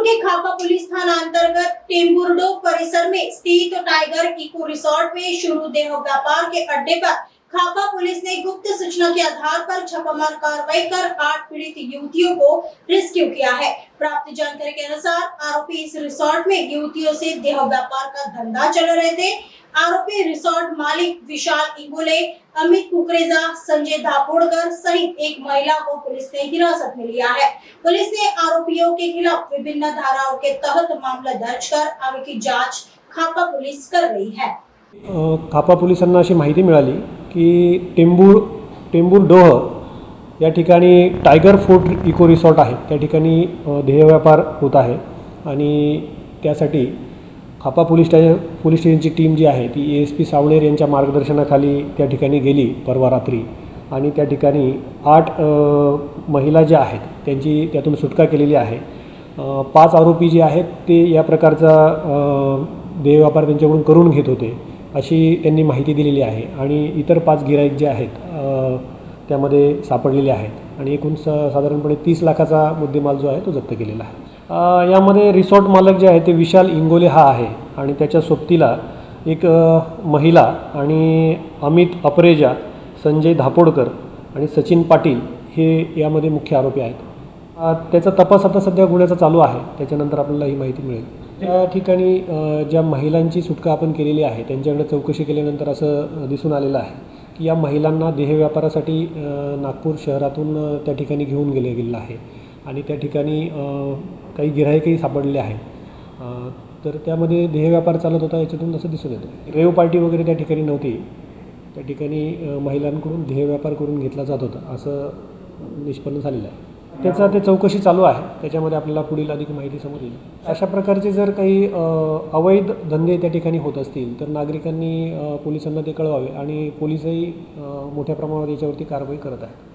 के खापा पुलिस थाना अंतर्गत टेम्बुर्डो परिसर में स्थित टाइगर इको रिसोर्ट में शुरू देह व्यापार के अड्डे पर खापा पुलिस ने गुप्त सूचना के आधार पर छापामार कार्रवाई कर 8 पीड़ित युवतियों को रेस्क्यू किया है। प्राप्त जानकारी के अनुसार आरोपी इस रिसोर्ट में युवतियों से देह व्यापार का धंधा चल रहे थे। आरोपी रिसोर्ट मालिक विशाल इंगोले, अमित कुकरेजा, संजय दापोड़कर सहित एक महिला को पुलिस ने हिरासत में लिया है। पुलिस ने आरोपियों के खिलाफ विभिन्न धाराओं के तहत मामला दर्ज कर आगे की जांच खापा पुलिस कर रही है। खापा पोलिसांना अशी माहिती मिळाली की टेम्बुर्डोह या ठिकाणी टायगर फोर्ट इको रिसॉर्ट आहे, त्या ठिकाणी ध्येयव्यापार होत आहे आणि त्यासाठी खापा पोलीस स्टेशनची टीम जी आहे ती ASP सावणेर यांच्या मार्गदर्शनाखाली त्या ठिकाणी गेली परवा रात्री आणि त्या ठिकाणी 8 महिला ज्या आहेत त्यांची त्यातून सुटका केलेली आहे। 5 आरोपी जे आहेत ते या प्रकारचा ध्येयव्यापार त्यांच्याकडून करून घेत होते अशी त्यांनी माहिती दिलेली आहे आणि इतर 5 गिराईक जे आहेत त्यामध्ये सापडलेले आहेत आणि एकूण साधारणपणे 30 लाखाचा मुद्देमाल जो आहे तो जप्त केलेला आहे। यामध्ये रिसॉर्ट मालक जे आहे ते विशाल इंगोले हा आहे आणि त्याच्या सोबतीला एक महिला आणि अमित अपरेजा, संजय धापोडकर आणि सचिन पाटील हे यामध्ये मुख्य आरोपी आहेत। त्याचा तपास आता सध्या गुन्ह्याचा चालू आहे, त्याच्यानंतर आपल्याला ही माहिती मिळेल। त्या ठिकाणी ज्या महिलांची सुटका आपण केलेली आहे त्यांच्याकडे चौकशी केल्यानंतर असं दिसून आलेलं आहे की या महिलांना देहव्यापारासाठी नागपूर शहरातून त्या ठिकाणी घेऊन गेलेलं आहे आणि त्या ठिकाणी काही गिऱ्हाईकही सापडले आहेत। तर त्यामध्ये देहव्यापार चालत होता याच्यातून असं दिसून येतं। रेव पार्टी वगैरे त्या ठिकाणी नव्हती, त्या ठिकाणी महिलांकडून देहव्यापार करून घेतला जात होता असं निष्पन्न झालेलं आहे। त्याचा ते चौकशी चालू आहे, त्याच्यामध्ये आपल्याला पुढील अधिक माहिती समोर येईल। अशा प्रकारचे जर काही अवैध धंदे त्या ठिकाणी होत असतील तर नागरिकांनी पोलिसांना ते कळवावे आणि पोलिसही मोठ्या प्रमाणावर याच्यावरती कारवाई करत आहेत।